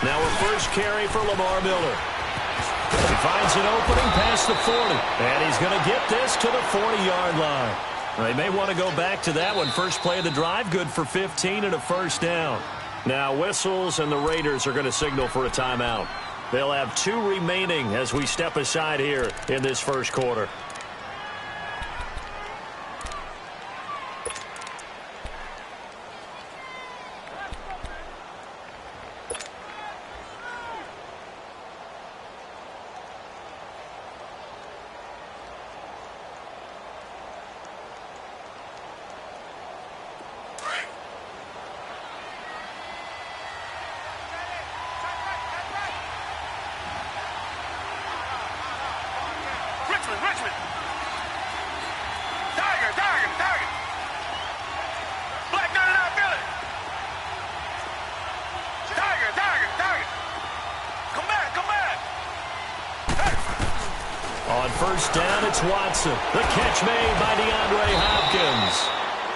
Now a first carry for Lamar Miller. He finds an opening past the 40. And he's going to get this to the 40-yard line. They may want to go back to that one. First play of the drive, good for 15 and a first down. Now whistles, and the Raiders are going to signal for a timeout. They'll have 2 remaining as we step aside here in this first quarter. On first down, it's Watson. The catch made by DeAndre Hopkins.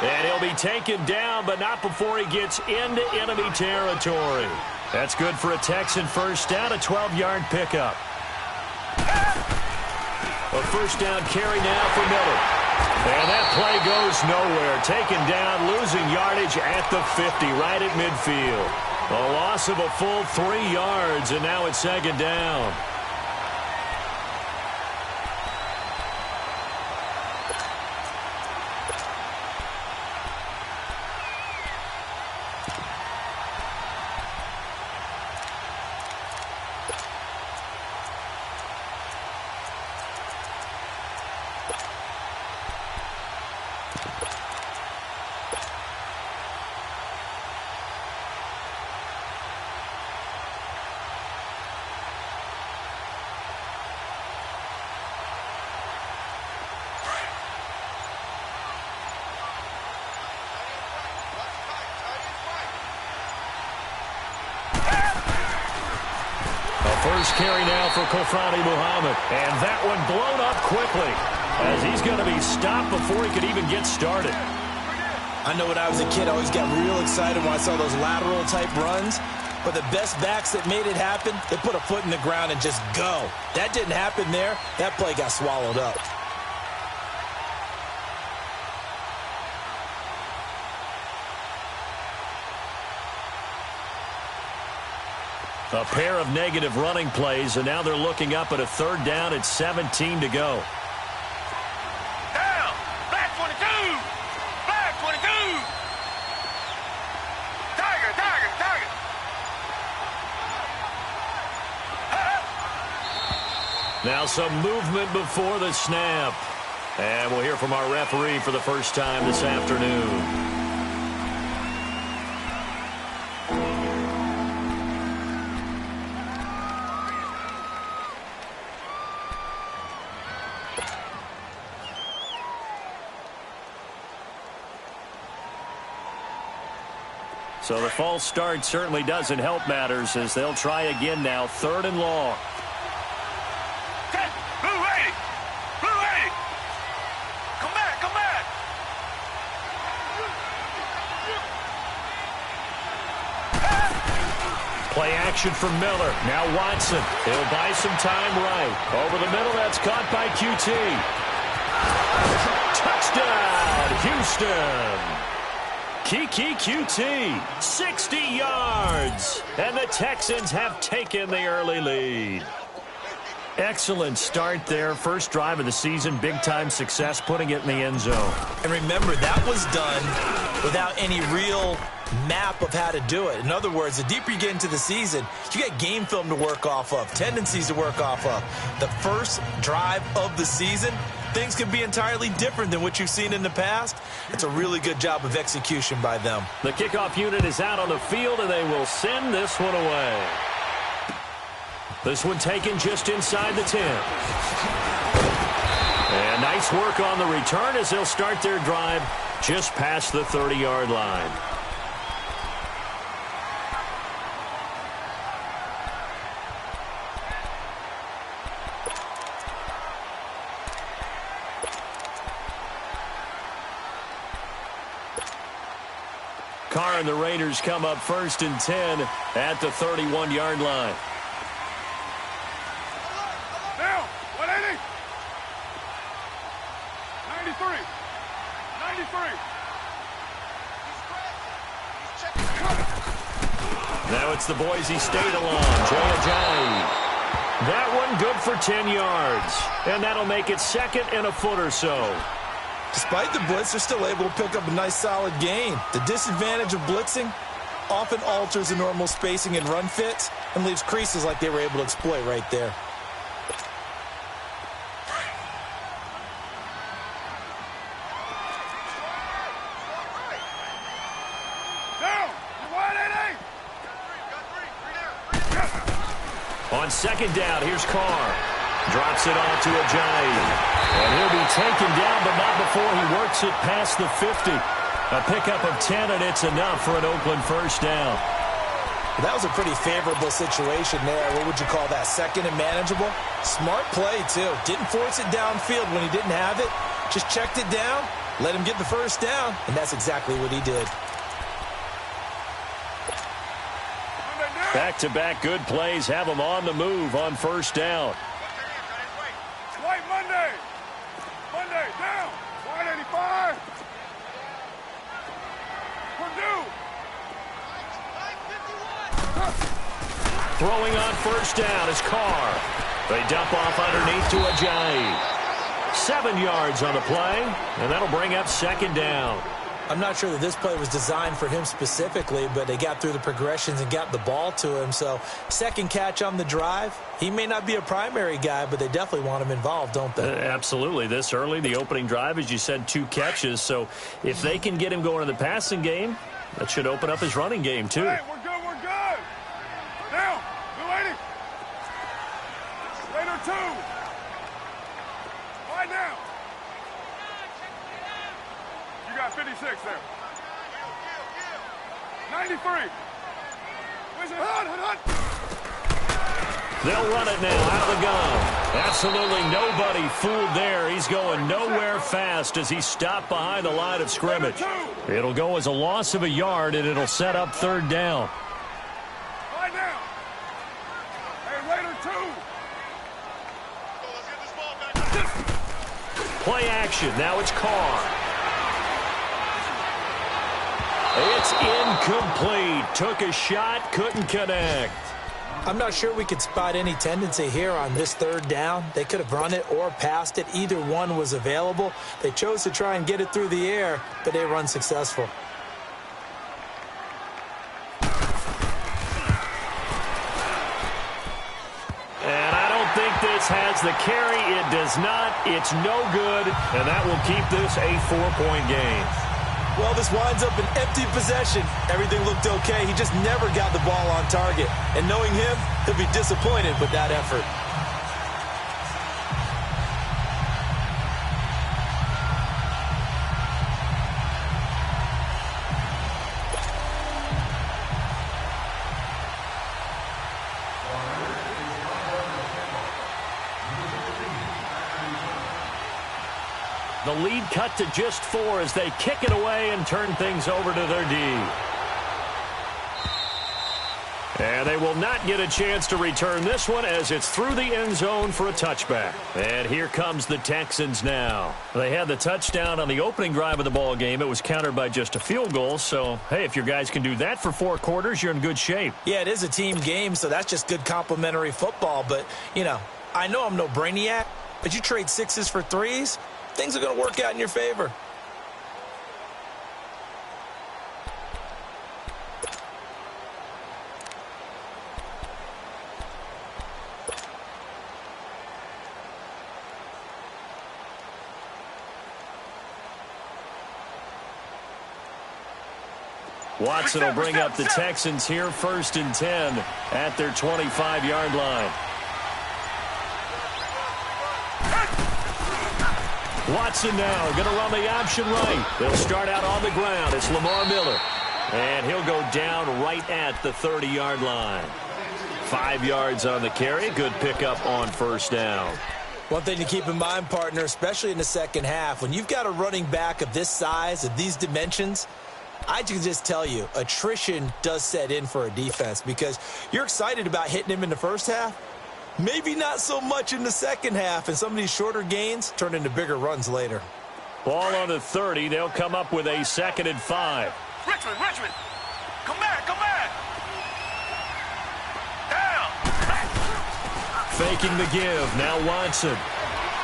And he'll be taken down, but not before he gets into enemy territory. That's good for a Texan first down, a 12-yard pickup. A first down carry now for Miller. And that play goes nowhere. Taken down, losing yardage at the 50, right at midfield. A loss of a full 3 yards, and now it's second down. First carry now for Kofrani Muhammad. And that one blown up quickly as he's going to be stopped before he could even get started. I know when I was a kid, I always got real excited when I saw those lateral-type runs. But the best backs that made it happen, they put a foot in the ground and just go. That didn't happen there. That play got swallowed up. A pair of negative running plays, and now they're looking up at a third down at 17 to go. Down! Black 22! Black 22! Tiger, tiger, tiger! Now some movement before the snap. And we'll hear from our referee for the first time this afternoon. So the false start certainly doesn't help matters as they'll try again now, 3rd and long. Blue 80! Blue 80! Come back, come back! Play action from Miller. Now Watson. He'll buy some time right. Over the middle, that's caught by QT. Touchdown, Houston. Kiki QT, 60 yards. And the Texans have taken the early lead. Excellent start there. First drive of the season, big-time success, putting it in the end zone. And remember, that was done without any real map of how to do it. In other words, the deeper you get into the season, you got game film to work off of, tendencies to work off of. The first drive of the season, things can be entirely different than what you've seen in the past. It's a really good job of execution by them. The kickoff unit is out on the field, and they will send this one away. This one taken just inside the 10. And nice work on the return as they'll start their drive just past the 30-yard line. Carr and the Raiders come up 1st and 10 at the 31-yard line. Down. 180. 93. 93. Now it's the Boise State along. Jay Ajayi. That one good for 10 yards. And that'll make it 2nd and a foot or so. Despite the blitz, they're still able to pick up a nice solid gain. The disadvantage of blitzing often alters the normal spacing and run fits and leaves creases like they were able to exploit right there. On 2nd down, here's Carr. Drops it off to Ajayi. And he'll be taken down, but not before he works it past the 50. A pickup of 10, and it's enough for an Oakland first down. Well, that was a pretty favorable situation there. What would you call that? 2nd and manageable? Smart play, too. Didn't force it downfield when he didn't have it. Just checked it down, let him get the first down, and that's exactly what he did. Back-to-back good plays have them on the move on 1st down. White Monday. Monday, down. 185. Purdue. Throwing on 1st down is Carr. They dump off underneath to Ajayi. 7 yards on the play, and that'll bring up 2nd down. I'm not sure that this play was designed for him specifically, but they got through the progressions and got the ball to him. So 2nd catch on the drive. He may not be a primary guy, but they definitely want him involved, don't they? Absolutely. This early, the opening drive, as you said, 2 catches. So if they can get him going in the passing game, that should open up his running game, too. Hey, we're good, we're good. Down. 280. Raider 2. Wide down. You got 56 there. 93. Where's it? Hut. They'll run it now out of the gun. Absolutely nobody fooled there. He's going nowhere fast as he stopped behind the line of scrimmage. It'll go as a loss of a yard, and it'll set up 3rd down. Right now. Hey, Raider 2. Let's get this ball back. Play action. Now it's Carr. It's incomplete. Took a shot, couldn't connect. I'm not sure we could spot any tendency here on this 3rd down. They could have run it or passed it. Either one was available. They chose to try and get it through the air, but they were unsuccessful. And I don't think this has the carry. It does not. It's no good, and that will keep this a 4-point game. Well, this winds up an empty possession. Everything looked okay. He just never got the ball on target. And knowing him, he'll be disappointed with that effort. The lead cut to just 4 as they kick it away and turn things over to their D. And they will not get a chance to return this one as it's through the end zone for a touchback. And here comes the Texans now. They had the touchdown on the opening drive of the ball game. It was countered by just a field goal. So, hey, if your guys can do that for 4 quarters, you're in good shape. Yeah, it is a team game, so that's just good complimentary football. But, you know, I know I'm no brainiac, but you trade 6s for 3s, things are going to work out in your favor. Watson will bring up the Texans here 1st and 10 at their 25-yard line. Watson now going to run the option right. They'll start out on the ground. It's Lamar Miller. And he'll go down right at the 30-yard line. 5 yards on the carry. Good pickup on 1st down. One thing to keep in mind, partner, especially in the second half, when you've got a running back of this size, of these dimensions, I can just tell you, attrition does set in for a defense because you're excited about hitting him in the first half. Maybe not so much in the second half, and some of these shorter gains turn into bigger runs later. Ball on the 30. They'll come up with a 2nd and 5. Richmond, come back, down. Faking the give. Now Watson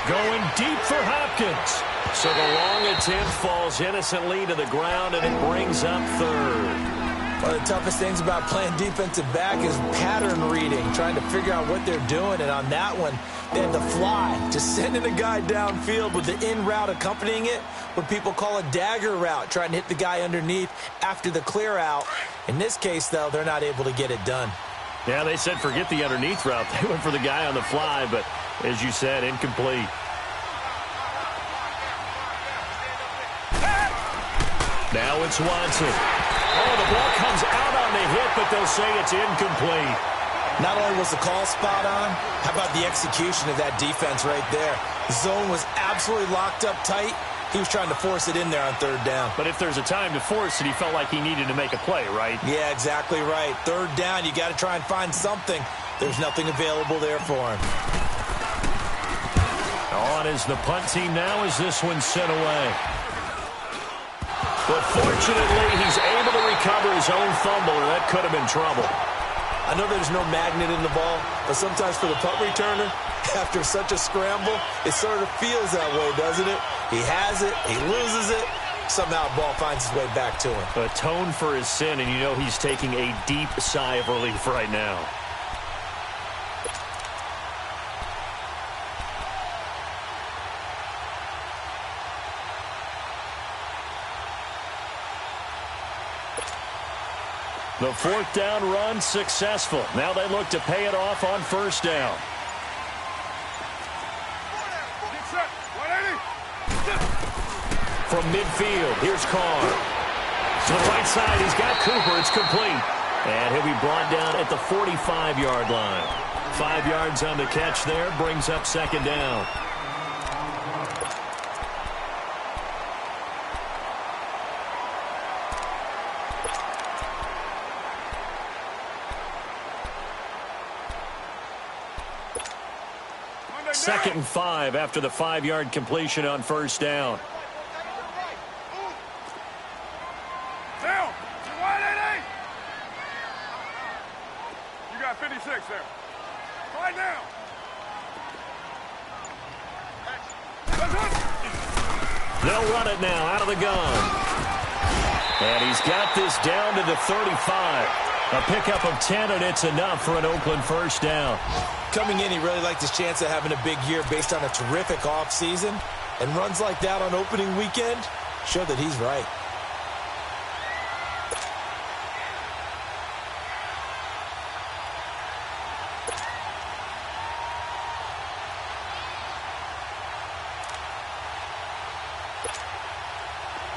going deep for Hopkins. So the long attempt falls innocently to the ground, and it brings up 3rd. One of the toughest things about playing defensive back is pattern reading, trying to figure out what they're doing. And on that one, they had to fly, just sending a guy downfield with the in route accompanying it, what people call a dagger route, trying to hit the guy underneath after the clear out. In this case, though, they're not able to get it done. Yeah, they said forget the underneath route. They went for the guy on the fly, but as you said, incomplete. Now it's Watson. Oh, the ball comes out on the hit, but they'll say it's incomplete. Not only was the call spot on, how about the execution of that defense right there? The zone was absolutely locked up tight. He was trying to force it in there on 3rd down. But if there's a time to force it, he felt like he needed to make a play, right? Yeah, exactly right. 3rd down, you got to try and find something. There's nothing available there for him. On is the punt team now as this one's sent away. But fortunately, he's able to recover his own fumble, or that could have been trouble. I know there's no magnet in the ball, but sometimes for the punt returner, after such a scramble, it sort of feels that way, doesn't it? He has it, he loses it, somehow the ball finds its way back to him. Atone for his sin, and you know he's taking a deep sigh of relief right now. The 4th down run successful. Now they look to pay it off on 1st down. From midfield, here's Carr. To the right side, he's got Cooper. It's complete. And he'll be brought down at the 45-yard line. 5 yards on the catch there, brings up 2nd down. Second and 5 after the 5-yard completion on 1st down. Down. You got 56 there. Right now. They'll run it now out of the gun. And he's got this down to the 35. A pickup of 10, and it's enough for an Oakland 1st down. Coming in, he really liked his chance of having a big year based on a terrific offseason. And runs like that on opening weekend show that he's right.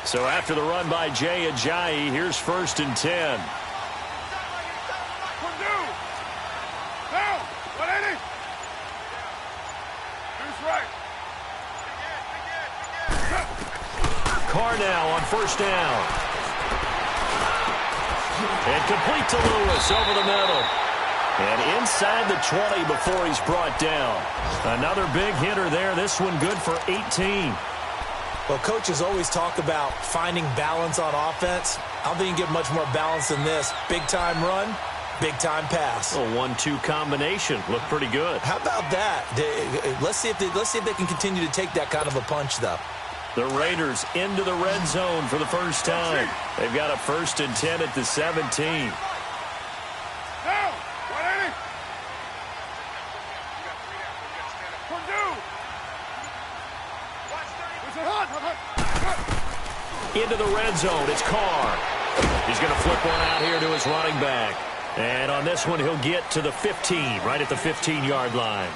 So after the run by Jay Ajayi, here's 1st and 10. Carr now on 1st down. And complete to Lewis over the middle. And inside the 20 before he's brought down. Another big hitter there. This one good for 18. Well, coaches always talk about finding balance on offense. I don't think you can get much more balance than this. Big-time run, big-time pass. A 1-2 combination. Looked pretty good. How about that? Let's see if they can continue to take that kind of a punch, though. The Raiders into the red zone for the first time. They've got a 1st and 10 at the 17. Into the red zone, it's Carr. He's going to flip one out here to his running back. And on this one, he'll get to the 15, right at the 15-yard line.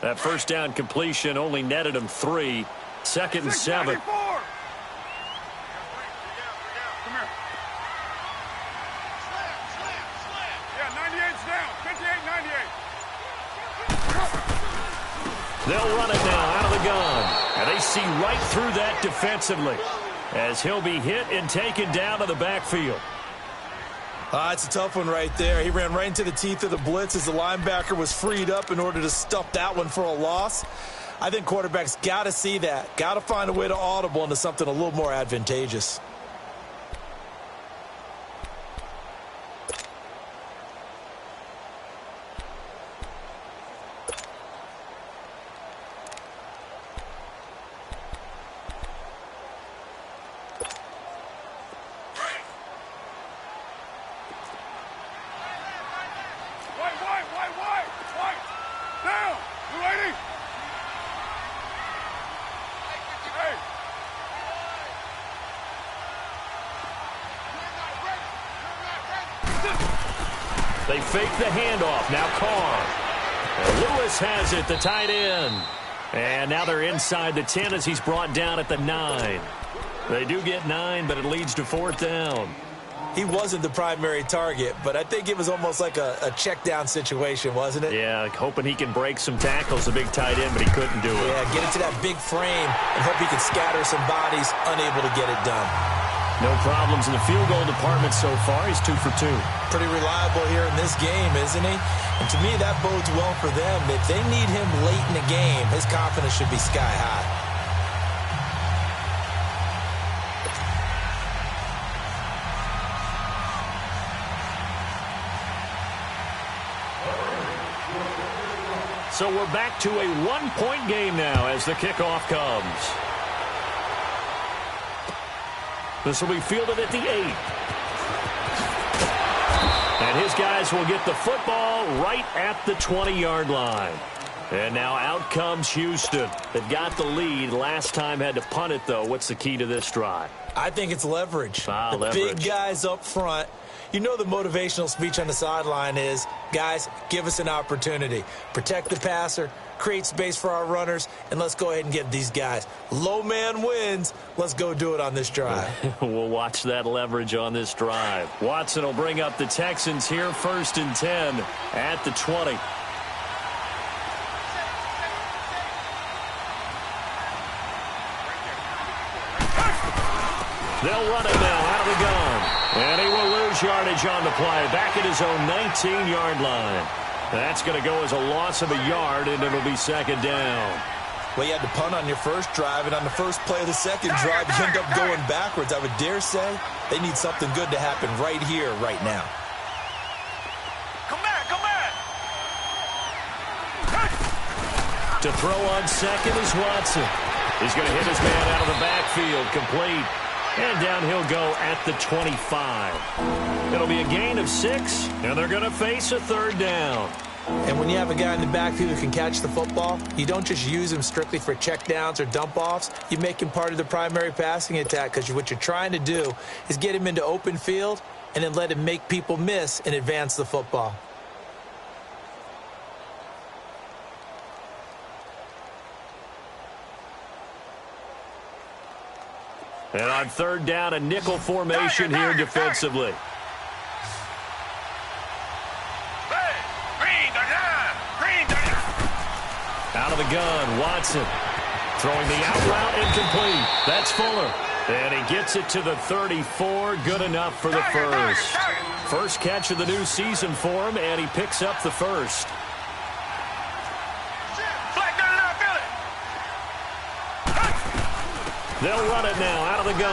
That first down completion only netted him 3. 2nd and 7. Come here. Yeah, 98's down. 58, 98. They'll run it now out of the gun. And they see right through that defensively as he'll be hit and taken down to the backfield. It's a tough one right there. He ran right into the teeth of the blitz as the linebacker was freed up in order to stuff that one for a loss. I think quarterbacks got to see that. Got to find a way to audible into something a little more advantageous. White. Down. You lady. Hey. They fake the handoff. Now Carr. And Lewis has it, the tight end. And now they're inside the 10 as he's brought down at the 9. They do get 9, but it leads to 4th down. He wasn't the primary target, but I think it was almost like a check down situation, wasn't it? Yeah, hoping he can break some tackles, a big tight end, but he couldn't do it. Yeah, get into that big frame and hope he can scatter some bodies, unable to get it done. No problems in the field goal department so far. He's 2 for 2. Pretty reliable here in this game, isn't he? And to me, that bodes well for them. If they need him late in the game, his confidence should be sky high. So we're back to a 1-point game now as the kickoff comes. This will be fielded at the 8. And his guys will get the football right at the 20-yard line. And now out comes Houston. They've got the lead. Last time had to punt it, though. What's the key to this drive? I think it's leverage. The leverage. Big guys up front. You know the motivational speech on the sideline is, guys, give us an opportunity. Protect the passer, create space for our runners, and let's go ahead and give these guys. Low man wins. Let's go do it on this drive. We'll watch that leverage on this drive. Watson will bring up the Texans here, 1st and 10 at the 20. They'll run it now out of the gun. And he will lose yardage on the play. Back at his own 19-yard line. That's going to go as a loss of a yard, and it'll be 2nd down. Well, you had to punt on your first drive, and on the first play of the second drive, you end up going backwards. I would dare say they need something good to happen right here, right now. Come back. To throw on second is Watson. He's going to hit his man out of the backfield, complete. And down he'll go at the 25. It'll be a gain of 6, and they're going to face a 3rd down. And when you have a guy in the backfield who can catch the football, you don't just use him strictly for checkdowns or dump-offs. You make him part of the primary passing attack because what you're trying to do is get him into open field and then let him make people miss and advance the football. And on 3rd down, a nickel formation here defensively. Out of the gun, Watson. Throwing the out route, incomplete. That's Fuller. And he gets it to the 34. Good enough for the first. First catch of the new season for him, and he picks up the first. They'll run it now out of the gun.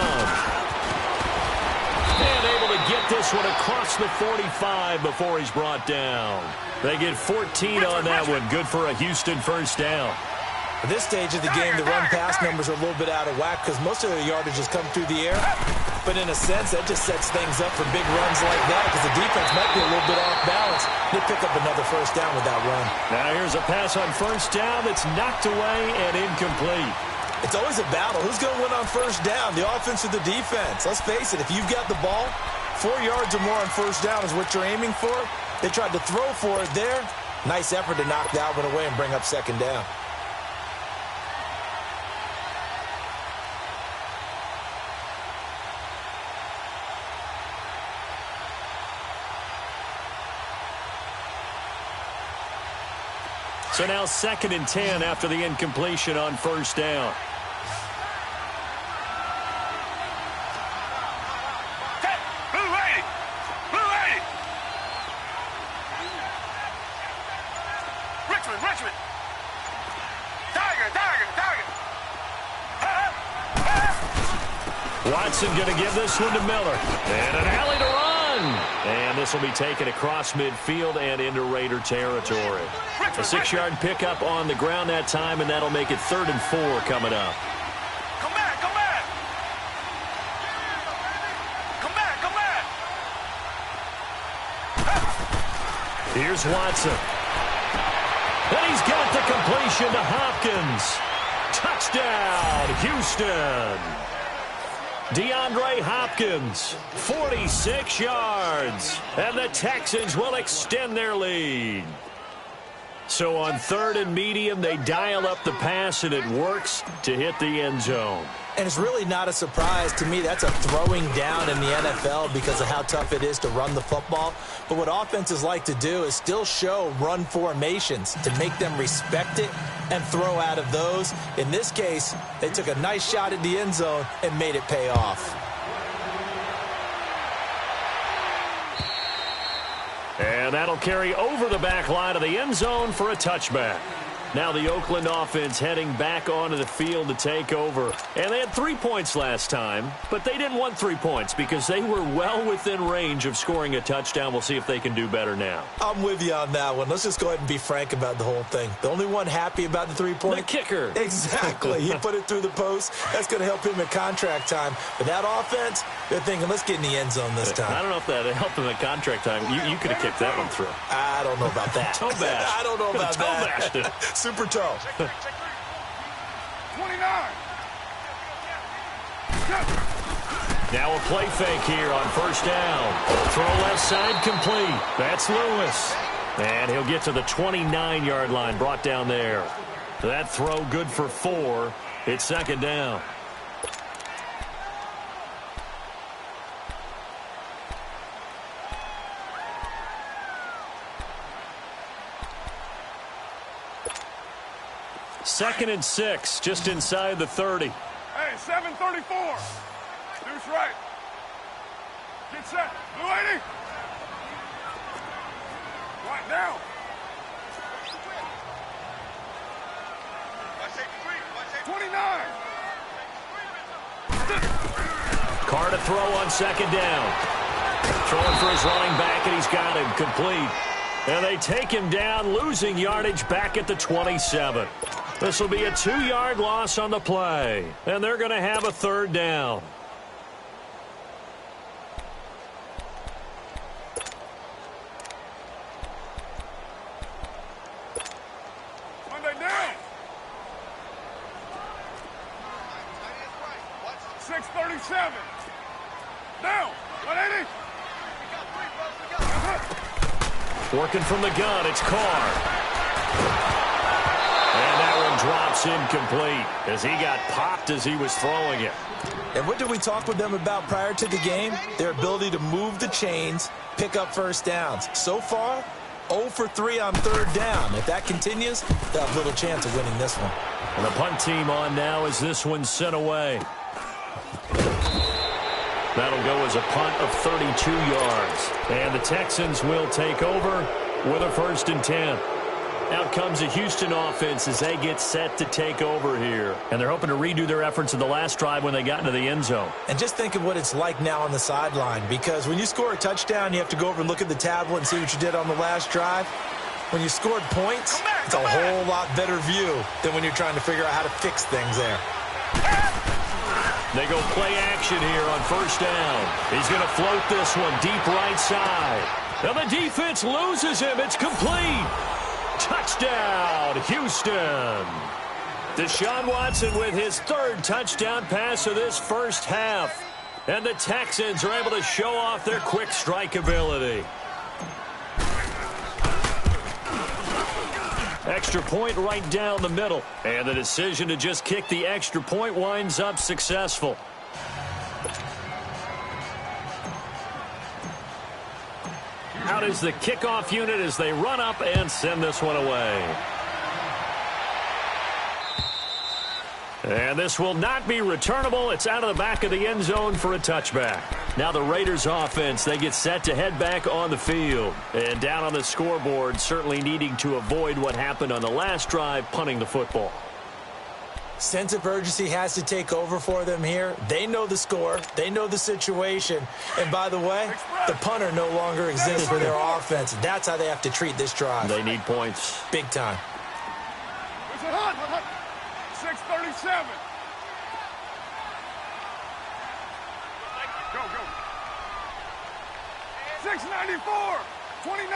And able to get this one across the 45 before he's brought down. They get 14 on that one. Good for a Houston first down. At this stage of the game, the run-pass numbers are a little bit out of whack because most of their yardage has come through the air. But in a sense, that just sets things up for big runs like that because the defense might be a little bit off balance. They pick up another first down with that run. Now here's a pass on first down that's knocked away and incomplete. It's always a battle. Who's going to win on first down, the offense or the defense? Let's face it, if you've got the ball, 4 yards or more on first down is what you're aiming for. They tried to throw for it there. Nice effort to knock that one away and bring up second down. So now 2nd and 10 after the incompletion on first down. Richmond. Tiger. Watson going to give this one to Miller. And an alley to run. And this will be taken across midfield and into Raider territory. A 6-yard pickup on the ground that time, and that'll make it 3rd and 4 coming up. Come back. Here's Watson. And he's got the completion to Hopkins. Touchdown, Houston. DeAndre Hopkins, 46 yards. And the Texans will extend their lead. So on 3rd and medium, they dial up the pass, and it works to hit the end zone. And it's really not a surprise to me. That's a throwing down in the NFL because of how tough it is to run the football. But what offenses like to do is still show run formations to make them respect it and throw out of those. In this case, they took a nice shot at the end zone and made it pay off. And that'll carry over the back line of the end zone for a touchback. Now the Oakland offense heading back onto the field to take over. And they had 3 points last time, but they didn't want 3 points because they were well within range of scoring a touchdown. We'll see if they can do better now. I'm with you on that one. Let's just go ahead and be frank about the whole thing. The only one happy about the 3-point? The kicker. Exactly. He put it through the post. That's going to help him at contract time. But that offense, they're thinking, let's get in the end zone this time. I don't know if that helped him at contract time. You could have kicked that one through. I don't know about that. Toe bash. I don't know about that. Toe bashed. Super toe. 29. Now a play fake here on first down. Throw left side complete. That's Lewis. And he'll get to the 29-yard line, brought down there. That throw good for 4. It's 2nd down. Second and 6, just inside the 30. Hey, 7:34. Deuce right. Get set. Blue 80. Right now. Watch 29. Carr to throw on 2nd down. Throwing for his running back, and he's got him complete. And they take him down, losing yardage back at the 27. This will be a 2-yard loss on the play. And they're going to have a 3rd down. Monday down. 6:37. Down. 180. Working from the gun, it's Carr. And that one drops incomplete as he got popped as he was throwing it. And what did we talk with them about prior to the game? Their ability to move the chains, pick up first downs. So far, 0 for 3 on 3rd down. If that continues, they'll have little chance of winning this one. And the punt team on now as this one's sent away. That'll go as a punt of 32 yards. And the Texans will take over with a 1st and 10. Out comes the Houston offense as they get set to take over here. And they're hoping to redo their efforts in the last drive when they got into the end zone. And just think of what it's like now on the sideline, because when you score a touchdown, you have to go over and look at the tablet and see what you did on the last drive. When you scored points, it's a whole lot better view than when you're trying to figure out how to fix things there. They go play action here on 1st down. He's going to float this one deep right side. And the defense loses him. It's complete. Touchdown, Houston. Deshaun Watson with his 3rd touchdown pass of this first half. And the Texans are able to show off their quick strike ability. Extra point right down the middle. And the decision to just kick the extra point winds up successful. Out is the kickoff unit as they run up and send this one away. And this will not be returnable. It's out of the back of the end zone for a touchback. Now the Raiders offense, they get set to head back on the field. And down on the scoreboard, certainly needing to avoid what happened on the last drive, punting the football. Sense of urgency has to take over for them here. They know the score. They know the situation. And by the way, the punter no longer exists for their offense. That's how they have to treat this drive. They need points. Big time. 6:37. Go, go. 6:94. 29. I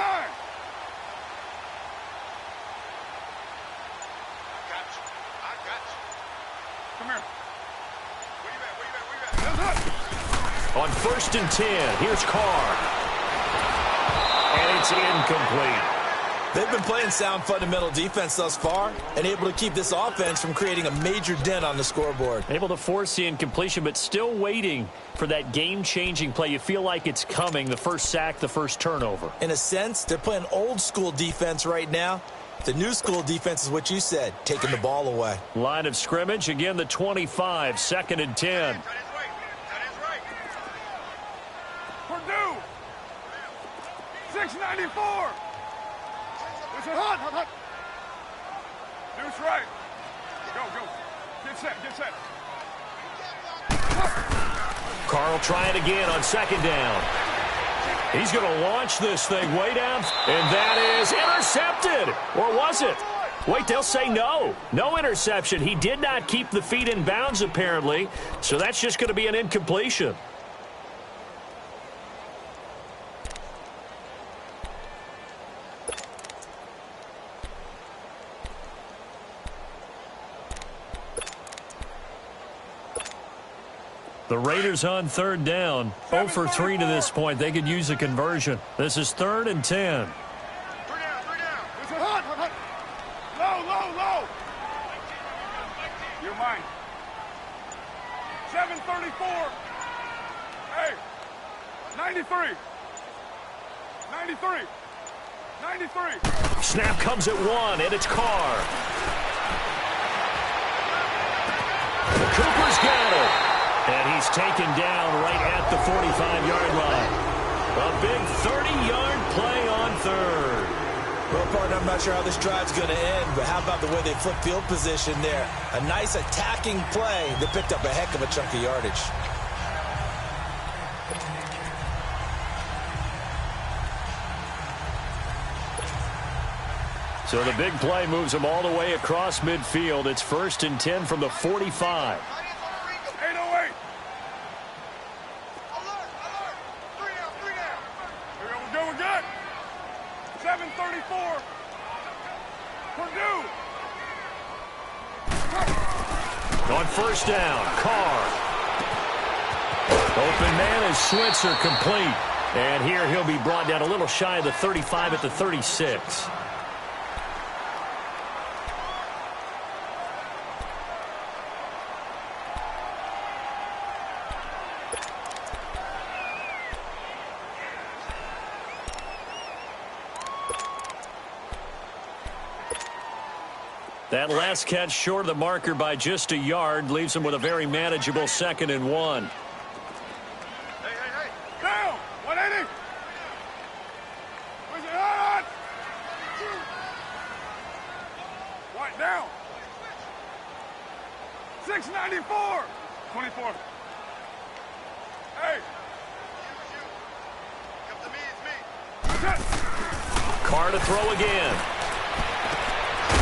got you. Come here. Where you at? On 1st and 10, here's Carr. And it's incomplete. They've been playing sound fundamental defense thus far and able to keep this offense from creating a major dent on the scoreboard. Able to force the incompletion, but still waiting for that game-changing play. You feel like it's coming, the first sack, the first turnover. In a sense, they're playing old-school defense right now. The new school defense is what you said, taking the ball away. Line of scrimmage, again the 25, 2nd and 10. Purdue. 6:94. Hot. Deuce right. Go. Get set. Carl trying again on 2nd down. He's going to launch this thing way down, and that is intercepted. Or was it? Wait, they'll say no. No interception. He did not keep the feet in bounds, apparently, so that's just going to be an incompletion. The Raiders on 3rd down. 0 for 3 to this point. They could use a conversion. This is 3rd and 10. 3 down. Hot. Low. You're mine. 7:34. Hey. 93. 93. Snap comes at 1, and it's Carr. Cooper's got it. And he's taken down right at the 45-yard line. A big 30-yard play on 3rd. Well, partner, I'm not sure how this drive's going to end, but how about the way they flip field position there? A nice attacking play that picked up a heck of a chunk of yardage. So the big play moves them all the way across midfield. It's 1st and 10 from the 45. 8:08. Alert. 3 down. We're good. 7:34. Purdue. On 1st down, Carr. Open man is Switzer, complete. And here he'll be brought down a little shy of the 35 at the 36. That last catch short of the marker by just a yard leaves him with a very manageable 2nd and 1. Hey. Down. 180. Where's it hot? White down. 6:94. 24. Hey. Come to me, it's me. Carr to throw again.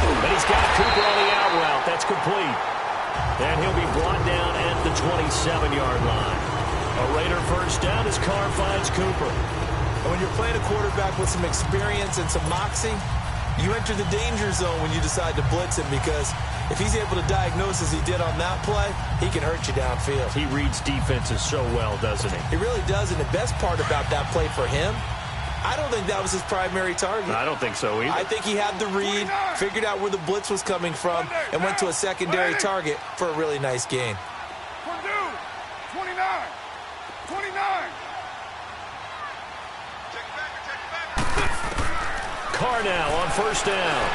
And he's got Cooper on the out route. That's complete. And he'll be brought down at the 27-yard line. A Raider 1st down as Carr finds Cooper. And when you're playing a quarterback with some experience and some moxie, you enter the danger zone when you decide to blitz him, because if he's able to diagnose as he did on that play, he can hurt you downfield. He reads defenses so well, doesn't he? He really does, and the best part about that play for him, I don't think that was his primary target. I don't think so either. I think he had the read, figured out where the blitz was coming from, and went to a secondary target for a really nice gain. 29. Carr now on first down.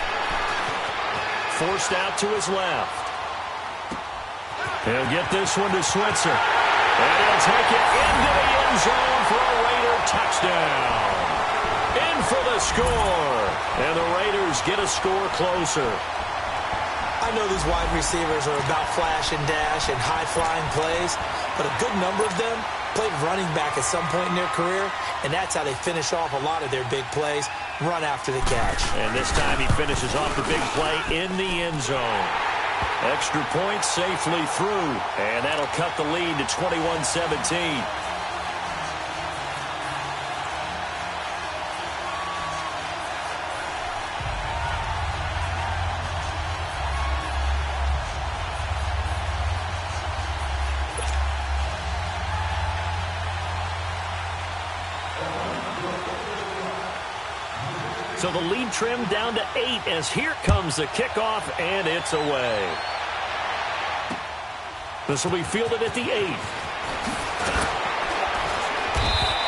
Forced out to his left. He'll get this one to Switzer. And he'll take it into the end zone for a Raider touchdown. In for the score. And the Raiders get a score closer. I know these wide receivers are about flash and dash and high-flying plays, but a good number of them played running back at some point in their career, and that's how they finish off a lot of their big plays, run after the catch. And this time he finishes off the big play in the end zone. Extra point safely through, and that'll cut the lead to 21-17. So the lead trimmed down to 8 as here comes the kickoff, and it's away. This will be fielded at the 8.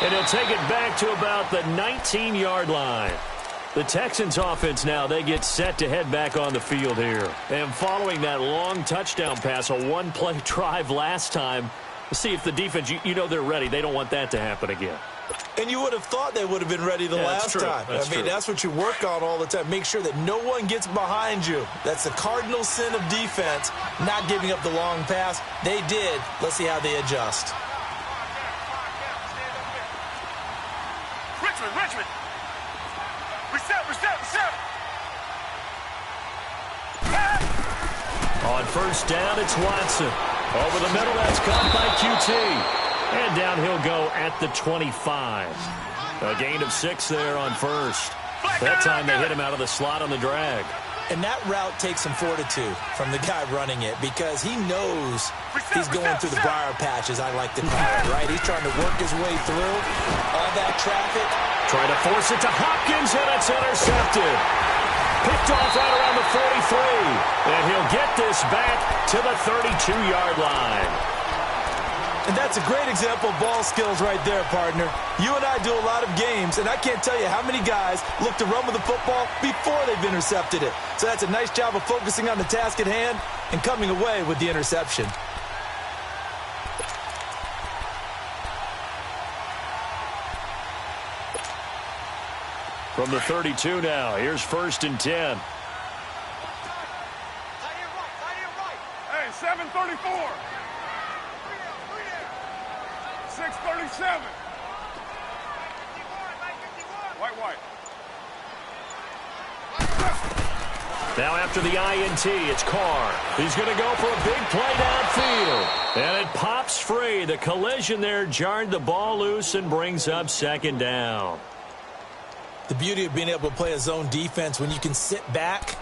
And he'll take it back to about the 19-yard line. The Texans offense now, they get set to head back on the field here. And following that long touchdown pass, a one-play drive last time, let's see if the defense, you know they're ready. They don't want that to happen again. And you would have thought they would have been ready the last time. That's what you work on all the time. Make sure that no one gets behind you. That's the cardinal sin of defense, not giving up the long pass. They did. Let's see how they adjust. Richmond. Reset. On first down, it's Watson. Over the middle, that's caught by QT. And down he'll go at the 25. A gain of 6 there on first. That time they hit him out of the slot on the drag. And that route takes some fortitude from the guy running it because he knows he's going through the briar patch, as I like to call it, right? He's trying to work his way through all that traffic. Trying to force it to Hopkins, and it's intercepted. Picked off right around the 43. And he'll get this back to the 32-yard line. And that's a great example of ball skills right there, partner. You and I do a lot of games, and I can't tell you how many guys look to run with the football before they've intercepted it. So that's a nice job of focusing on the task at hand and coming away with the interception. From the 32 now, here's first and 10. Hey, 7:34. 6:37. White. Now after the INT, it's Carr. He's going to go for a big play downfield. And it pops free. The collision there jarred the ball loose and brings up second down. The beauty of being able to play a zone defense when you can sit back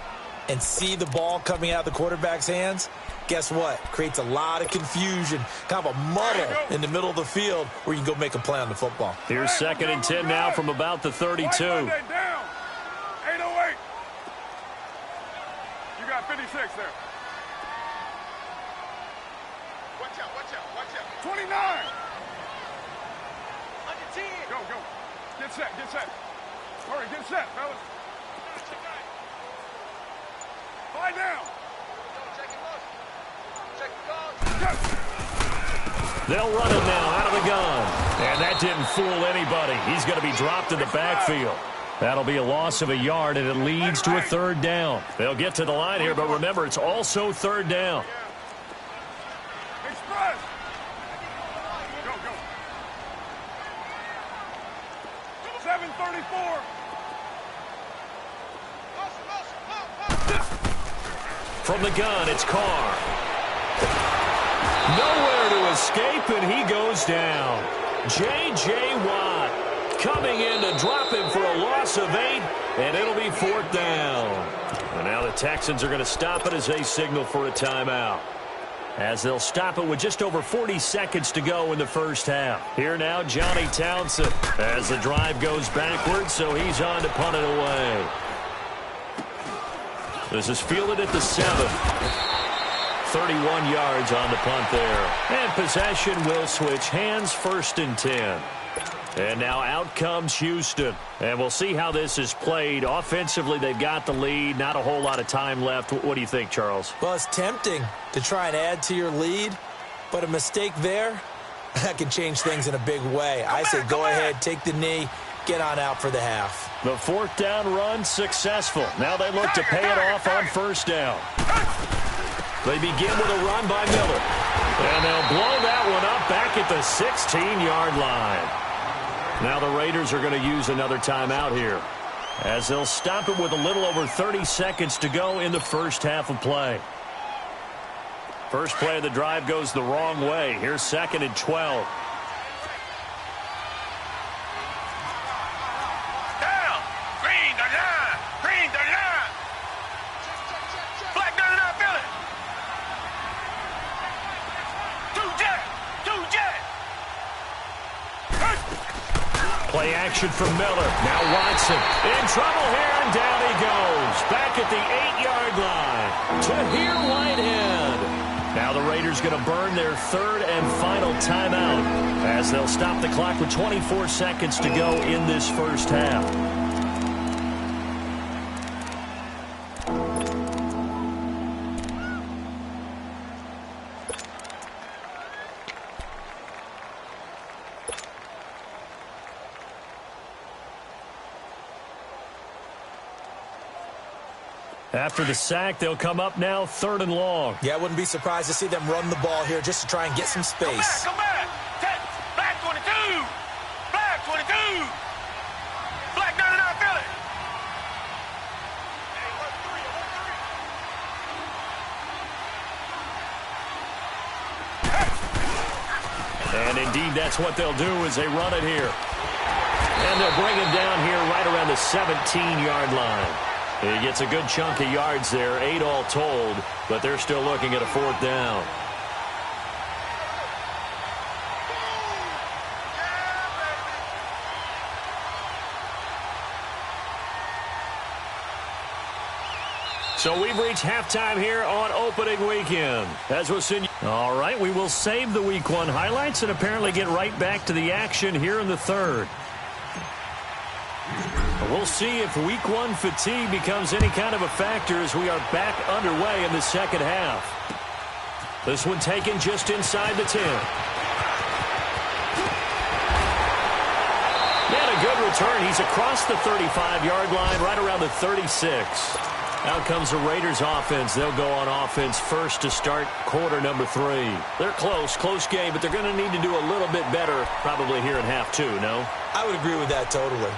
and see the ball coming out of the quarterback's hands, guess what? Creates a lot of confusion, kind of a muddle in the middle of the field where you can go make a play on the football. Here's second and 10 now from about the 32. 808. You got 56 there. Watch out. 29. Go. Get set. Hurry, get set, fellas. Lie down. They'll run him now out of the gun. And that didn't fool anybody. He's going to be dropped in the backfield. That'll be a loss of a yard, and it leads to a third down. They'll get to the line here, but remember, it's also third down. Express. Go. 7:34. From the gun, it's Carr. Nowhere to escape, and he goes down. J.J. Watt coming in to drop him for a loss of 8, and it'll be fourth down. And now the Texans are going to stop it as they signal for a timeout. as they'll stop it with just over 40 seconds to go in the first half. Here now, Johnny Townsend, as the drive goes backwards, so he's on to punt it away. This is fielded at the 7. 31 yards on the punt there. And possession will switch hands, 1st and 10. And now out comes Houston. And we'll see how this is played. Offensively, they've got the lead. Not a whole lot of time left. What do you think, Charles? Well, it's tempting to try and add to your lead, but a mistake there, that can change things in a big way. I say go ahead, take the knee, get on out for the half. The 4th down run successful. Now they look to pay it off on 1st down. They begin with a run by Miller. And they'll blow that one up back at the 16-yard line. Now the Raiders are going to use another timeout here, as they'll stop it with a little over 30 seconds to go in the first half of play. First play of the drive goes the wrong way. Here's 2nd and 12. Down. Green the line. Green the line. Flag down and out, Billy. 2 jet. 2 jet. Play action from Miller. Now Watson in trouble here, and down he goes. Back at the 8-yard line. Tahir Whitehead. Now the Raiders going to burn their 3rd and final timeout, as they'll stop the clock with 24 seconds to go in this first half. After the sack, they'll come up now 3rd and long. Yeah, I wouldn't be surprised to see them run the ball here just to try and get some space. Come back. Black 22. Black 22. Black down and out, Billy. And indeed, that's what they'll do as they run it here. And they'll bring him down here right around the 17-yard line. He gets a good chunk of yards there, 8 all told, but they're still looking at a 4th down. So we've reached halftime here on opening weekend. As we'll send you. All right, we will save the Week 1 highlights and apparently get right back to the action here in the 3rd. We'll see if Week 1 fatigue becomes any kind of a factor as we are back underway in the 2nd half. This one taken just inside the 10. And a good return. He's across the 35-yard line, right around the 36. Out comes the Raiders offense. They'll go on offense first to start quarter number 3. They're close game, but they're going to need to do a little bit better probably here in half 2, no? I would agree with that totally.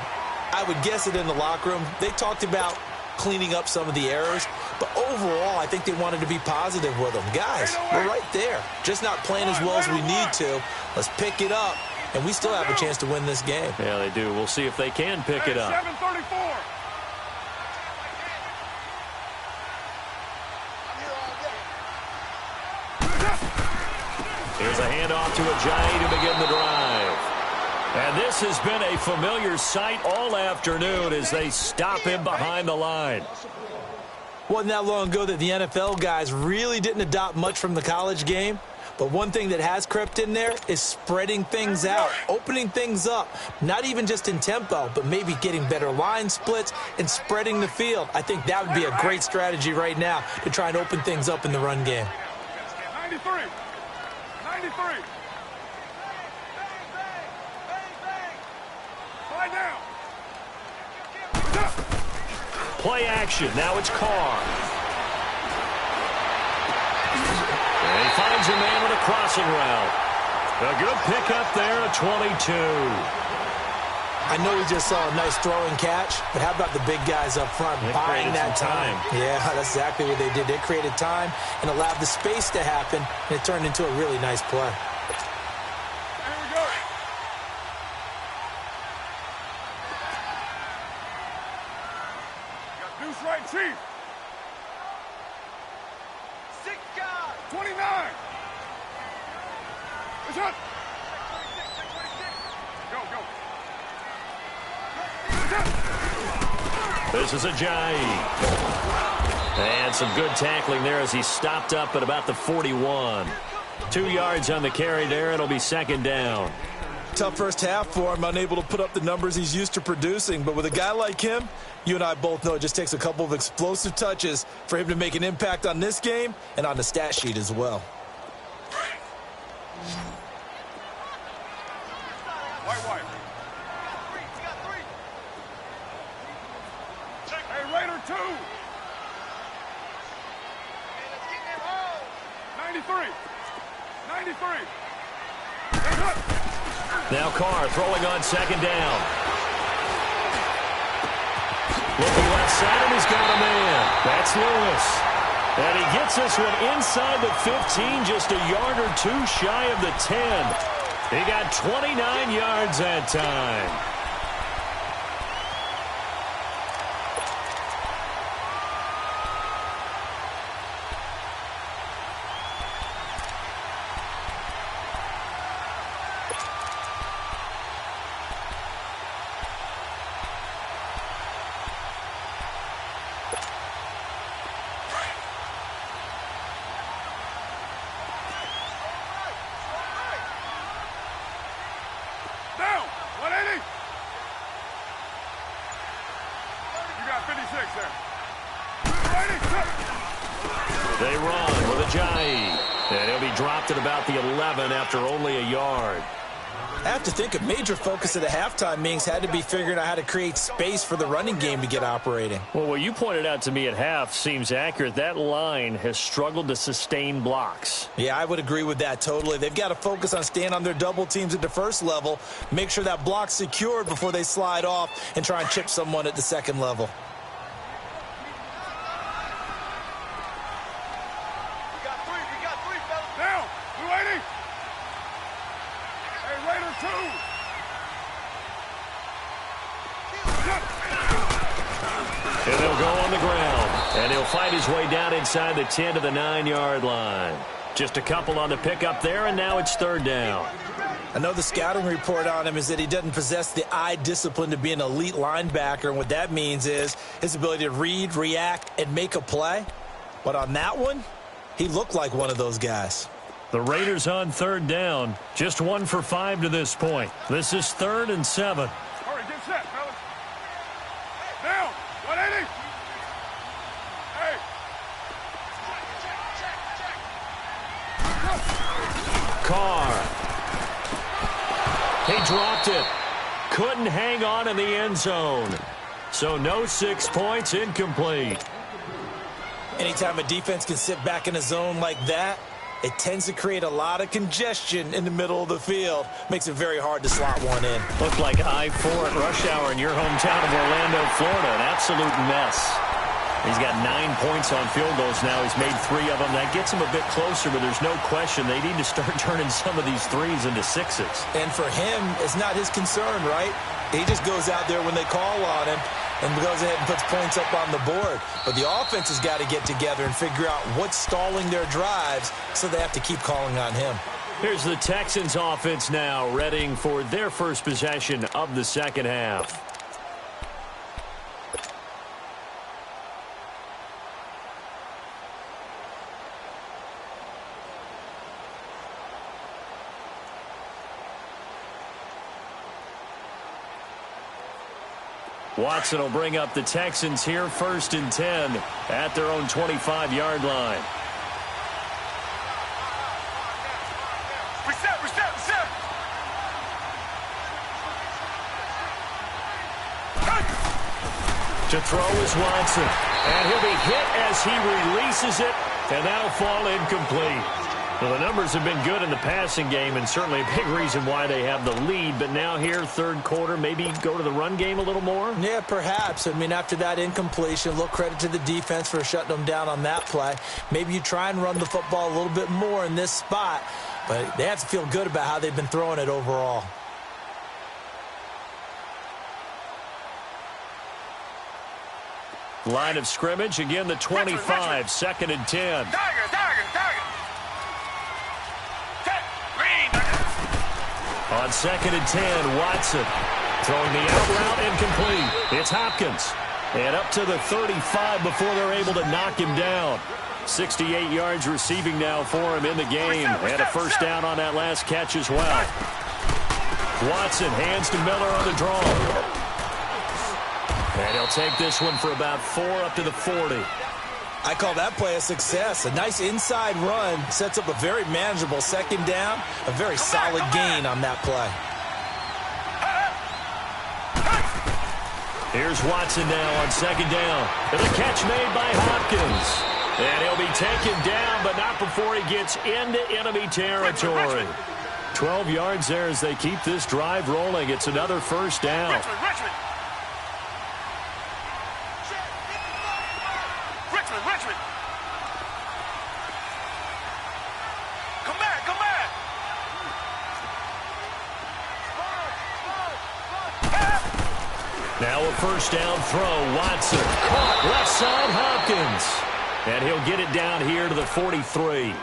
I would guess it in the locker room. They talked about cleaning up some of the errors, but overall, I think they wanted to be positive with them. Guys, we're right there. Just not playing as well as we need to. Let's pick it up, and we still have a chance to win this game. Yeah, they do. We'll see if they can pick it up. 734. Here's a handoff to Ajayi to begin the drive. And this has been a familiar sight all afternoon as they stop him behind the line. Wasn't that long ago that the NFL guys really didn't adopt much from the college game. But one thing that has crept in there is spreading things out, opening things up, not even just in tempo, but maybe getting better line splits and spreading the field. I think that would be a great strategy right now to try and open things up in the run game. 93. 93. Slide down. Play action. Now it's Carr. And he finds a man with a crossing route. A good pickup there at 22. I know we just saw a nice throwing catch, but how about the big guys up front buying that time? Yeah, that's exactly what they did. They created time and allowed the space to happen, and it turned into a really nice play. Here we go. Got deuce right, Chief. 6 guys. 29. Shut. Go, go. This is Ajayi. And some good tackling there as he stopped up at about the 41. 2 yards on the carry there. It'll be second down. Tough first half for him, unable to put up the numbers he's used to producing. But with a guy like him, you and I both know it just takes a couple of explosive touches for him to make an impact on this game and on the stat sheet as well. White. Hey, Raider 2. 93. Now Carr throwing on second down. Looking left side, and he's got a man. That's Lewis. And he gets this one inside the 15, just a yard or two shy of the 10. He got 29 yards that time. Down. 180. You got 56 there. 180. They run with Ajayi. And he'll be dropped at about the 11 after only a yard. I have to think a major focus of the halftime meetings had to be figuring out how to create space for the running game to get operating. Well, what you pointed out to me at half seems accurate. That line has struggled to sustain blocks. Yeah, I would agree with that totally. They've got to focus on staying on their double teams at the first level, make sure that block's secured before they slide off and try and chip someone at the second level. We got three, fellas. Down. 280. Hey, Raider 2. And they'll go on the ground. And he'll fight his way down inside the 10 to the 9-yard line. Just a couple on the pickup there, and now it's third down. I know the scouting report on him is that he doesn't possess the eye discipline to be an elite linebacker, and what that means is his ability to read, react, and make a play. But on that one, he looked like one of those guys. The Raiders on third down. Just 1 for 5 to this point. This is 3rd and 7. All right, get set, fellas. Down. 180. Hey. Carr. He dropped it. Couldn't hang on in the end zone. So no 6 points, incomplete. Anytime a defense can sit back in a zone like that, it tends to create a lot of congestion in the middle of the field. Makes it very hard to slot one in. Looked like I-4 at rush hour in your hometown of Orlando, Florida. An absolute mess. He's got 9 points on field goals now. He's made 3 of them. That gets him a bit closer, but there's no question they need to start turning some of these 3s into 6s. And for him, it's not his concern, right? He just goes out there when they call on him and goes ahead and puts points up on the board. But the offense has got to get together and figure out what's stalling their drives, so they have to keep calling on him. Here's the Texans offense now, readying for their first possession of the second half. Watson will bring up the Texans here, 1st and 10 at their own 25-yard line. Reset. To throw is Watson. And he'll be hit as he releases it, and that'll fall incomplete. Well, the numbers have been good in the passing game, and certainly a big reason why they have the lead. But now here, third quarter, maybe go to the run game a little more? Yeah, perhaps. I mean, after that incompletion, a little credit to the defense for shutting them down on that play. Maybe you try and run the football a little bit more in this spot, but they have to feel good about how they've been throwing it overall. Line of scrimmage, again, the 25, 2nd and 10. Tiger. Green. On 2nd and 10, Watson throwing the out route incomplete. It's Hopkins. And up to the 35 before they're able to knock him down. 68 yards receiving now for him in the game. And a first down on that last catch as well. Watson hands to Miller on the draw. And he'll take this one for about 4 up to the 40. I call that play a success. A nice inside run sets up a very manageable second down. A very solid gain on that play. Here's Watson now on 2nd down. And a catch made by Hopkins. And he'll be taken down, but not before he gets into enemy territory. 12 yards there as they keep this drive rolling. It's another first down. Richmond. Come back. Now a first down throw. Watson caught left side Hopkins. And he'll get it down here to the 43.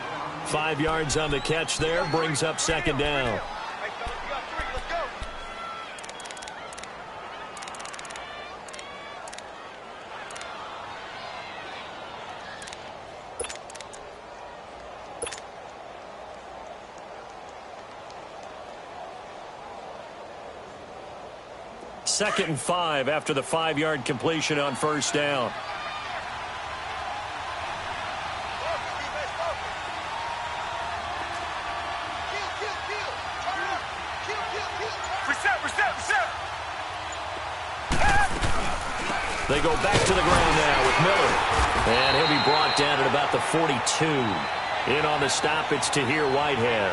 5 yards on the catch there. Brings up 2nd down. Second and 5 after the 5-yard completion on first down. They go back to the ground now with Miller. And he'll be brought down at about the 42. In on the stop, it's Tahir Whitehead.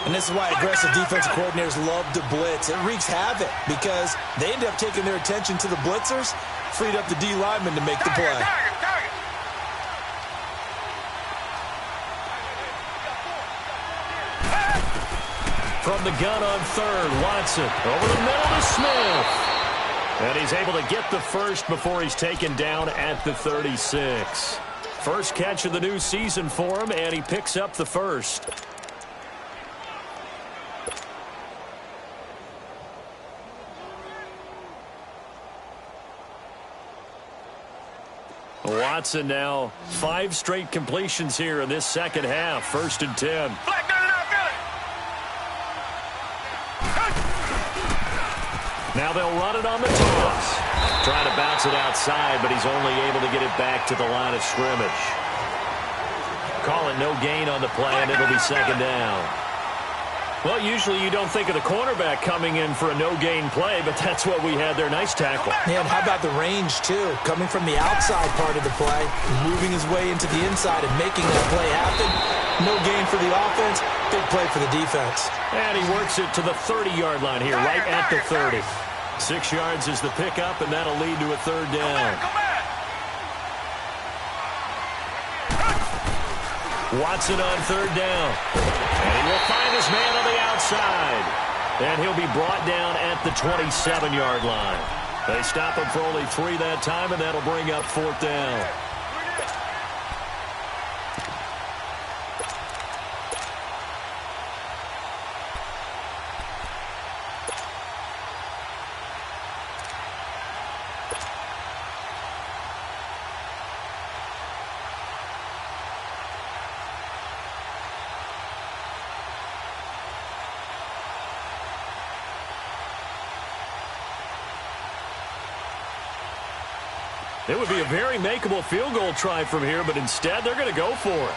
And this is why aggressive defensive coordinators love to blitz. It wreaks havoc because they end up taking their attention to the blitzers, freed up the D lineman to make the play. From the gun on 3rd, Watson over the middle to Smith. And he's able to get the first before he's taken down at the 36. First catch of the new season for him, and he picks up the first. Watson now 5 straight completions here in this second half. 1st and 10. Now they'll run it on the toss. Trying to bounce it outside, but he's only able to get it back to the line of scrimmage. Call it no gain on the play, and it'll be 2nd down. Well, usually you don't think of the cornerback coming in for a no-gain play, but that's what we had there. Nice tackle. Yeah, and how about the range, too? Coming from the outside part of the play, moving his way into the inside and making that play happen. No gain for the offense, big play for the defense. And he works it to the 30-yard line here, right at the 30. 6 yards is the pickup, and that'll lead to a 3rd down. Watson on 3rd down. And he will find his man on the outside. And he'll be brought down at the 27-yard line. They stop him for only 3 that time, and that'll bring up 4th down. It would be a very makeable field goal try from here, but instead they're going to go for it.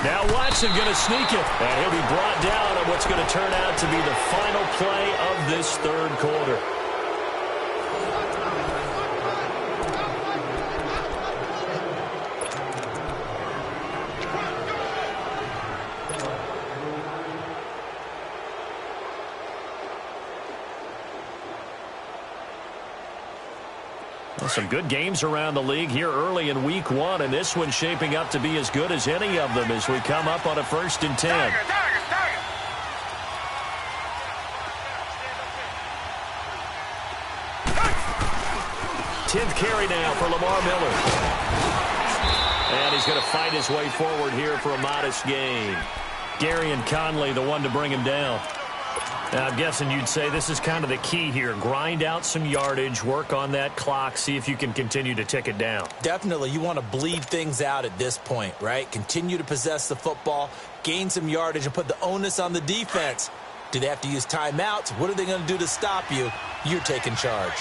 Now Watson going to sneak it, and he'll be brought down on what's going to turn out to be the final play of this 3rd quarter. Some good games around the league here early in week 1, and this one's shaping up to be as good as any of them as we come up on a 1st and 10. 10th carry now for Lamar Miller. And he's going to fight his way forward here for a modest gain. Gary and Conley, the one to bring him down. Now, I'm guessing you'd say this is kind of the key here. Grind out some yardage, work on that clock, see if you can continue to tick it down. Definitely. You want to bleed things out at this point, right? Continue to possess the football, gain some yardage, and put the onus on the defense. Do they have to use timeouts? What are they going to do to stop you? You're taking charge.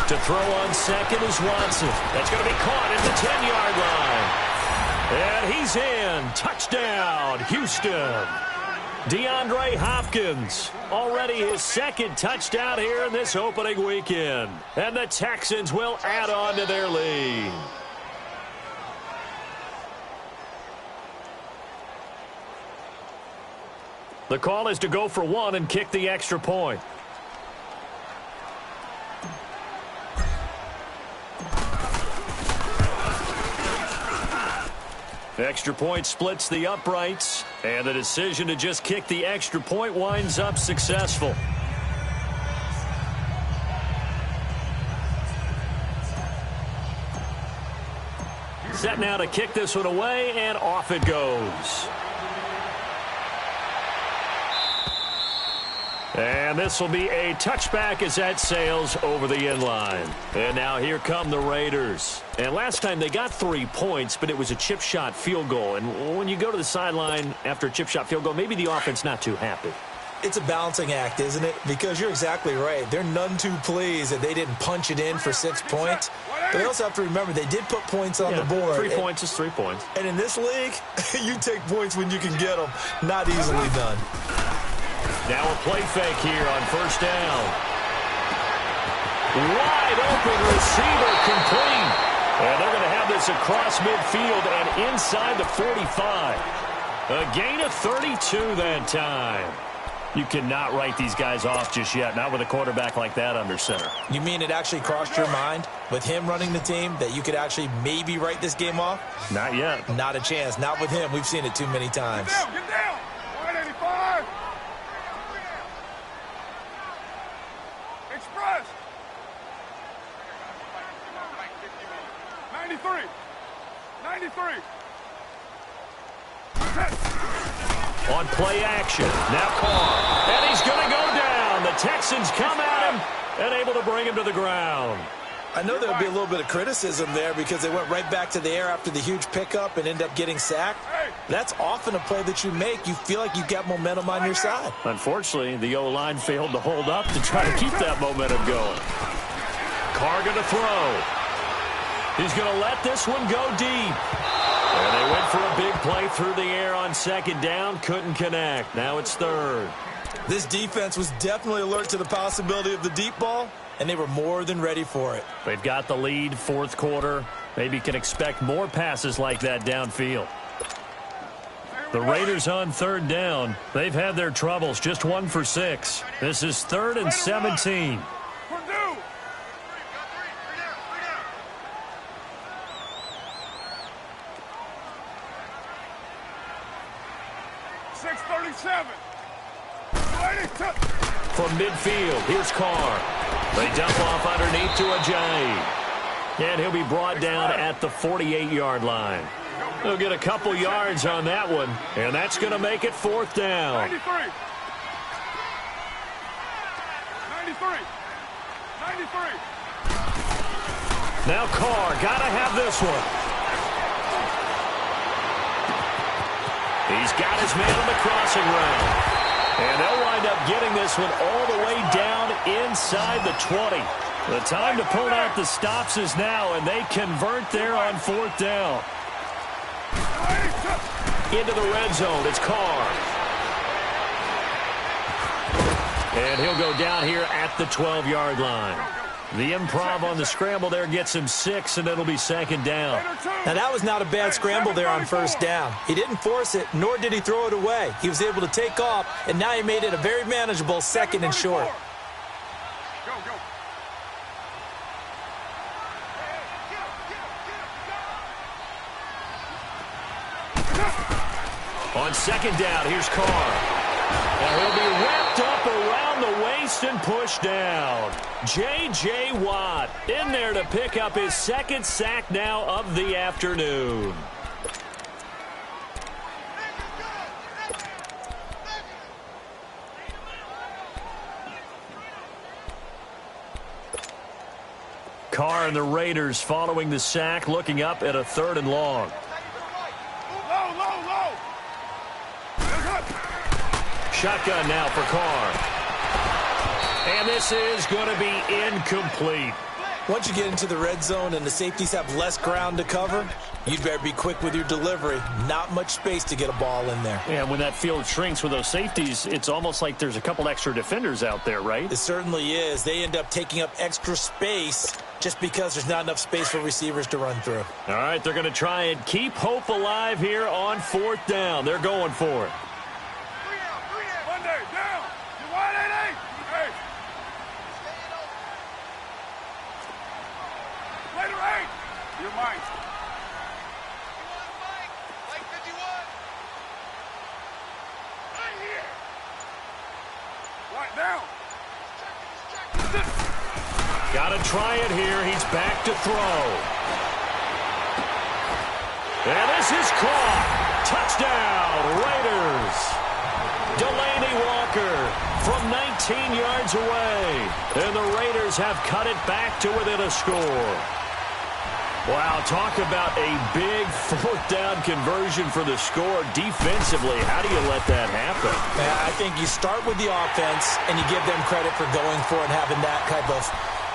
To throw on second is Watson. That's going to be caught at the 10-yard line. And he's in. Touchdown, Houston. DeAndre Hopkins, already his second touchdown here in this opening weekend. And the Texans will add on to their lead. The call is to go for one and kick the extra point. Extra point splits the uprights, and the decision to just kick the extra point winds up successful. Set now to kick this one away, and off it goes. And this will be a touchback as that sails over the end line. And now here come the Raiders. And last time they got 3 points, but it was a chip shot field goal. And when you go to the sideline after a chip shot field goal, maybe the offense not too happy. It's a balancing act, isn't it? Because you're exactly right. They're none too pleased that they didn't punch it in for 6 points. But they also have to remember they did put points on the board. 3 points is 3 points. And in this league, you take points when you can get them. Not easily done. Now a play fake here on first down. Wide open receiver complete. And they're going to have this across midfield and inside the 45. A gain of 32 that time. You cannot write these guys off just yet, not with a quarterback like that under center. You mean it actually crossed your mind with him running the team that you could actually maybe write this game off? Not yet. Not a chance. Not with him. We've seen it too many times. Get down. 185. Express. 93. 93. On play action. Now Carr. And he's going to go down. The Texans come at him and able to bring him to the ground. I know there'll be a little bit of criticism there because they went right back to the air after the huge pickup and end up getting sacked. That's often a play that you make. You feel like you've got momentum on your side. Unfortunately, the O-line failed to hold up to try to keep that momentum going. Carr going to throw. He's going to let this one go deep. And they went for a big play through the air on second down. Couldn't connect. Now it's third. This defense was definitely alert to the possibility of the deep ball, and they were more than ready for it. They've got the lead, fourth quarter. Maybe can expect more passes like that downfield. The Raiders on third down. They've had their troubles, just 1 for 6. This is 3rd and 17. 6:37. From midfield, here's Carr. They dump off underneath to Ajayi. And he'll be brought down at the 48-yard line. They'll get a couple yards on that one, and that's going to make it 4th down. 93. 93. Now Carr, got to have this one. He's got his man on the crossing route. And they'll wind up getting this one all the way down inside the 20. The time to pull out the stops is now, and they convert there on 4th down. Into the red zone, it's Carr. And he'll go down here at the 12-yard line. The improv on the scramble there gets him 6, and it'll be 2nd down. Now, that was not a bad scramble there on 1st down. He didn't force it, nor did he throw it away. He was able to take off, and now he made it a very manageable 2nd and short. On second down, here's Carr. And he'll be wrapped up around the waist and pushed down. J.J. Watt in there to pick up his second sack now of the afternoon. Carr and the Raiders following the sack, looking up at a 3rd and long. Shotgun now for Carr. And this is going to be incomplete. Once you get into the red zone and the safeties have less ground to cover, you'd better be quick with your delivery. Not much space to get a ball in there. Yeah, when that field shrinks with those safeties, it's almost like there's a couple extra defenders out there, right? It certainly is. They end up taking up extra space just because there's not enough space for receivers to run through. All right, they're going to try and keep hope alive here on 4th down. They're going for it. Got to try it here. He's back to throw. And this is caught. Touchdown, Raiders. Delaney Walker from 19 yards away. And the Raiders have cut it back to within a score. Wow, talk about a big 4th down conversion for the score defensively. How do you let that happen? I think you start with the offense and you give them credit for going for it and having that type of,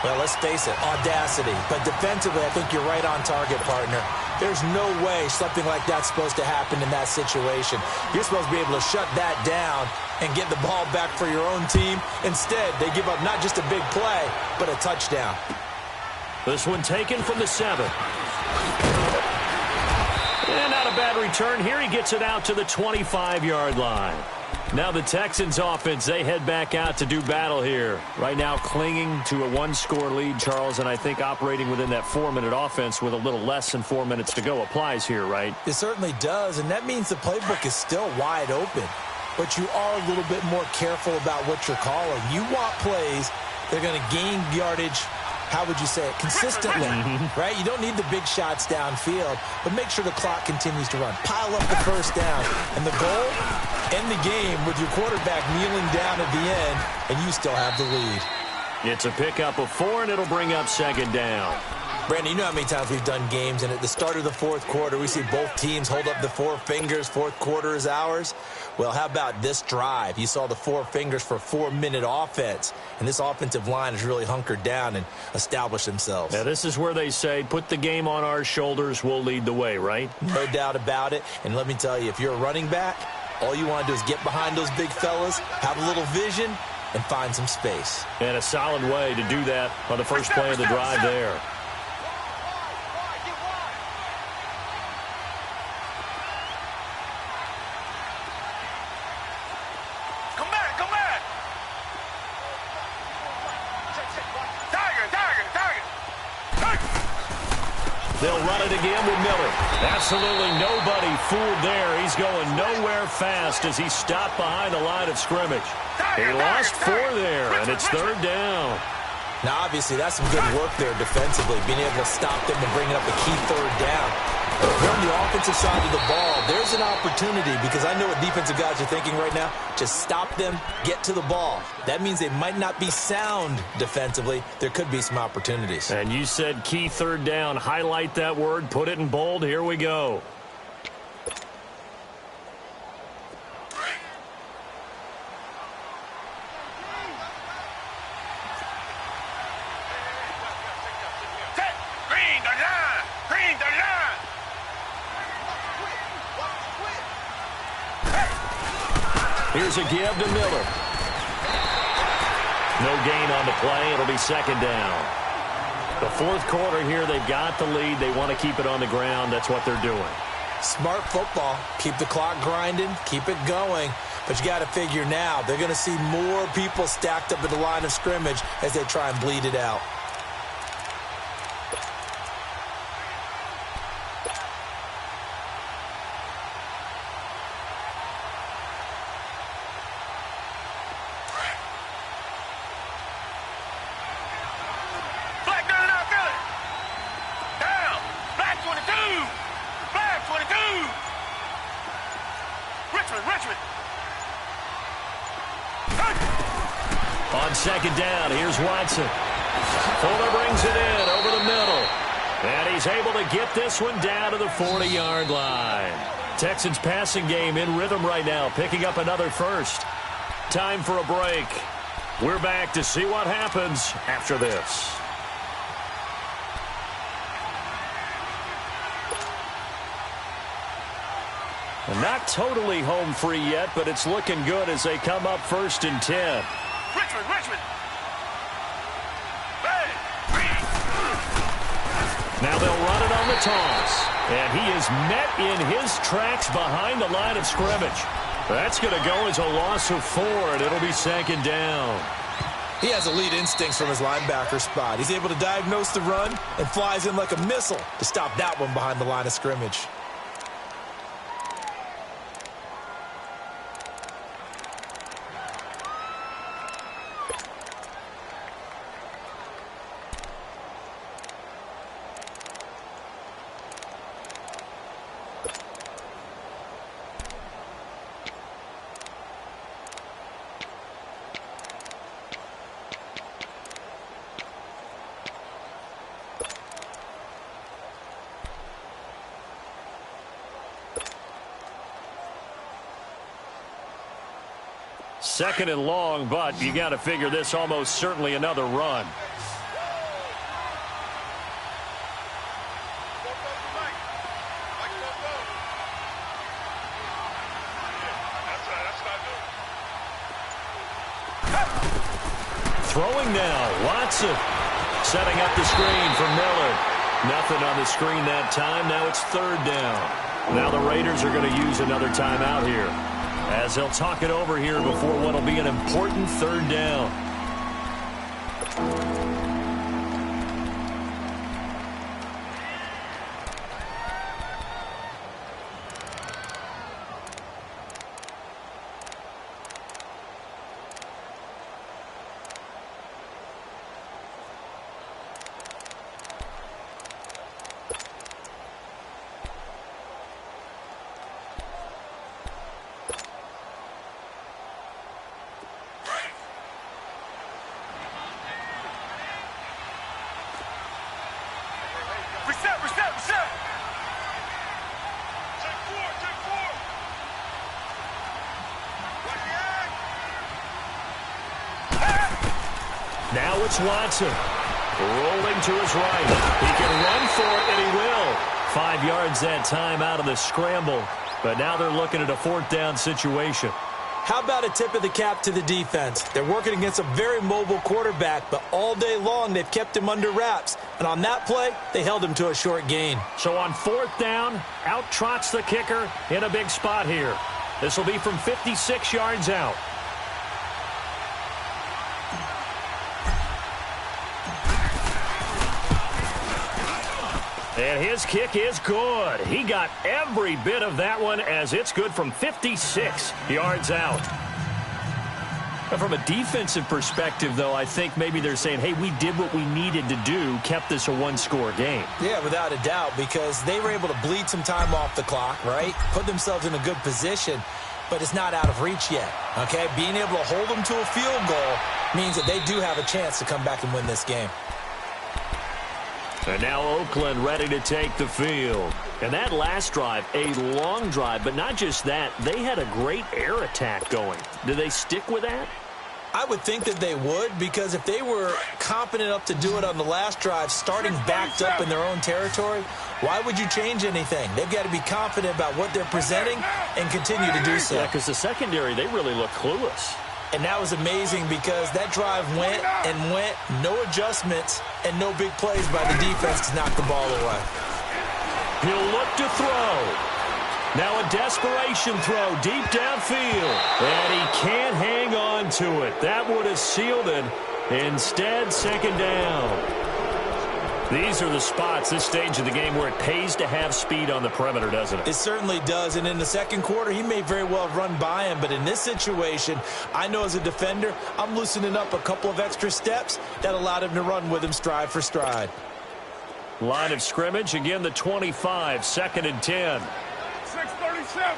well, let's face it, audacity. But defensively, I think you're right on target, partner. There's no way something like that's supposed to happen in that situation. You're supposed to be able to shut that down and get the ball back for your own team. Instead, they give up not just a big play, but a touchdown. This one taken from the 7. And not a bad return here. He gets it out to the 25-yard line. Now the Texans offense, they head back out to do battle here. Right now clinging to a 1-score lead, Charles, and I think operating within that 4-minute offense with a little less than 4 minutes to go applies here, right? It certainly does, and that means the playbook is still wide open. But you are a little bit more careful about what you're calling. You want plays that are going to gain yardage, how would you say it, consistently, right? You don't need the big shots downfield, but make sure the clock continues to run. Pile up the first down. And the goal, end the game with your quarterback kneeling down at the end, and you still have the lead. It's a pickup of 4, and it'll bring up 2nd down. Brandon, you know how many times we've done games, and at the start of the 4th quarter, we see both teams hold up the 4 fingers, 4th quarter is ours. Well, how about this drive? You saw the 4 fingers for a 4-minute offense, and this offensive line has really hunkered down and established themselves. Now, this is where they say, put the game on our shoulders, we'll lead the way, right? No doubt about it, and let me tell you, if you're a running back, all you want to do is get behind those big fellas, have a little vision, and find some space. And a solid way to do that on the first play of the drive there. They'll run it again with Miller. Absolutely nobody fooled there. He's going nowhere fast as he stopped behind the line of scrimmage. He lost 4 there, and it's 3rd down. Now, obviously, that's some good work there defensively, being able to stop them and bringing up a key 3rd down. But if you're on the offensive side of the ball, there's an opportunity, because I know what defensive guys are thinking right now. Just stop them, get to the ball. That means they might not be sound defensively. There could be some opportunities. And you said key 3rd down. Highlight that word. Put it in bold. Here we go. Here's a give to Miller. No gain on the play. It'll be 2nd down. The 4th quarter here, they've got the lead. They want to keep it on the ground. That's what they're doing. Smart football. Keep the clock grinding. Keep it going. But you got to figure now, they're going to see more people stacked up at the line of scrimmage as they try and bleed it out. On second down, here's Watson. Fuller brings it in over the middle. And he's able to get this one down to the 40-yard line. Texans passing game in rhythm right now, picking up another first. Time for a break. We're back to see what happens after this. And not totally home free yet, but it's looking good as they come up 1st and 10. Richmond. Now they'll run it on the toss. And he is met in his tracks behind the line of scrimmage. That's going to go as a loss of 4, and it'll be 2nd down. He has elite instincts from his linebacker spot. He's able to diagnose the run and flies in like a missile to stop that one behind the line of scrimmage. Second and long, but you got to figure this almost certainly another run. Throwing now, Watson. Setting up the screen for Miller. Nothing on the screen that time. Now it's 3rd down. Now the Raiders are going to use another timeout here, as they'll talk it over here before what will be an important 3rd down. Reset. Take 4. Now it's Watson. Rolling to his right. He can run for it, and he will. 5 yards that time out of the scramble. But now they're looking at a 4th down situation. How about a tip of the cap to the defense? They're working against a very mobile quarterback, but all day long they've kept him under wraps. And on that play, they held him to a short gain. So on 4th down, out trots the kicker in a big spot here. This will be from 56 yards out. And his kick is good. He got every bit of that one, as it's good from 56 yards out. But from a defensive perspective, though, I think maybe they're saying, hey, we did what we needed to do, kept this a 1-score game. Yeah, without a doubt, because they were able to bleed some time off the clock, right? Put themselves in a good position, but it's not out of reach yet, okay? Being able to hold them to a field goal means that they do have a chance to come back and win this game. And now Oakland ready to take the field. And that last drive, a long drive, but not just that, they had a great air attack going. Do they stick with that? I would think that they would, because if they were confident enough to do it on the last drive, starting backed up in their own territory, why would you change anything? They've got to be confident about what they're presenting and continue to do so. Yeah, because the secondary, they really look clueless. And that was amazing because that drive went and went, no adjustments and no big plays by the defense to knock the ball away. He'll look to throw. Now a desperation throw deep downfield. And he can't hang on to it. That would have sealed it. Instead, 2nd down. These are the spots, this stage of the game, where it pays to have speed on the perimeter, doesn't it? It certainly does, and in the second quarter, he may very well have run by him, but in this situation, I know as a defender, I'm loosening up a couple of extra steps that allowed him to run with him stride for stride. Line of scrimmage, again the 25, 2nd and 10. 6:37.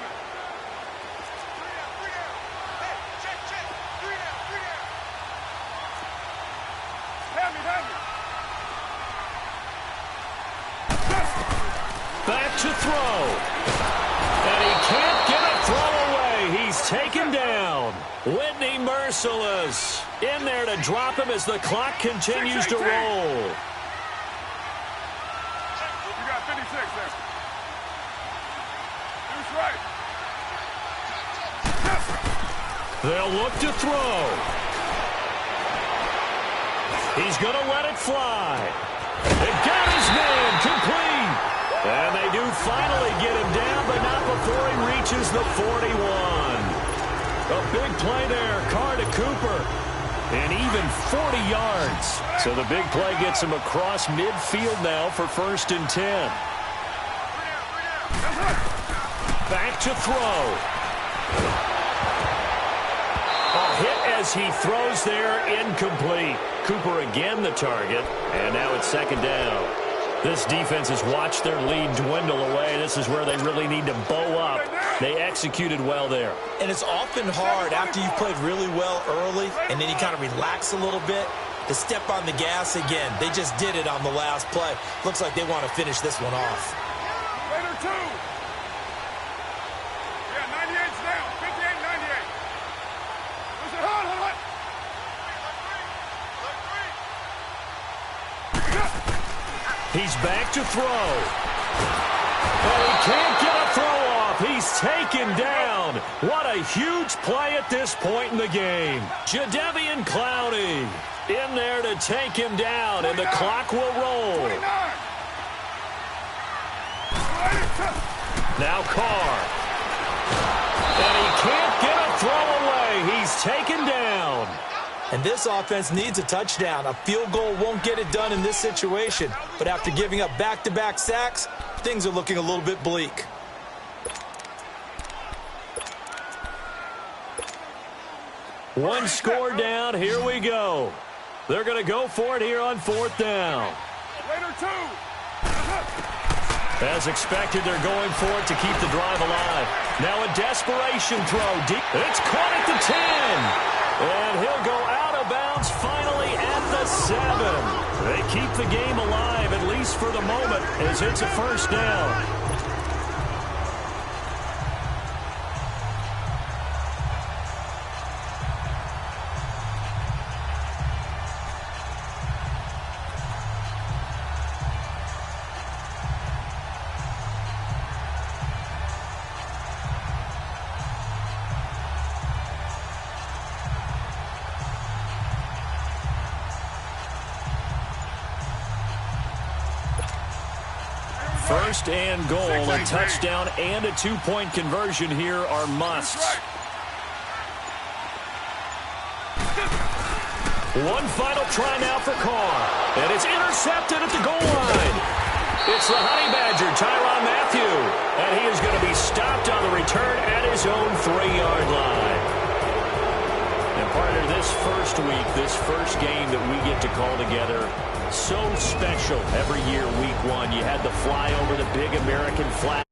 merciless. In there to drop him as the clock continues to roll. You got 56 there. That's right. They'll look to throw. He's going to let it fly. They got his man complete. And they do finally get him down, but not before he reaches the 41. A big play there, Carr to Cooper. And even 40 yards. So the big play gets him across midfield now for 1st and 10. Back to throw. A hit as he throws there, incomplete. Cooper again the target, and now it's 2nd down. This defense has watched their lead dwindle away. This is where they really need to bow up. They executed well there. And it's often hard after you've played really well early and then you kind of relax a little bit to step on the gas again. They just did it on the last play. Looks like they want to finish this one off. Later, 2. Yeah, 98's down. 58, 98. Listen, hold on. He's back to throw. But he can't get a throw off. He's taken down. What a huge play at this point in the game. Jadeveon Clowney in there to take him down, and the clock will roll. 29. Now Carr. And he can't get a throw away. He's taken down. And this offense needs a touchdown. A field goal won't get it done in this situation. But after giving up back-to-back sacks, things are looking a little bit bleak. One score down. Here we go. They're going to go for it here on 4th down. Later, 2. As expected, they're going for it to keep the drive alive. Now a desperation throw. Deep. It's caught at the 10. And he'll go out of bounds finally at the 7. They keep the game alive, at least for the moment, as it's a 1st down. First and goal, a touchdown and a 2-point conversion here are musts. One final try now for Carr, and it's intercepted at the goal line. It's the Honey Badger, Tyrann Mathieu, and he is going to be stopped on the return at his own 3-yard line. And partner, this first week, this first game that we get to call together, so special every year, week 1. You had the fly over the big American flag.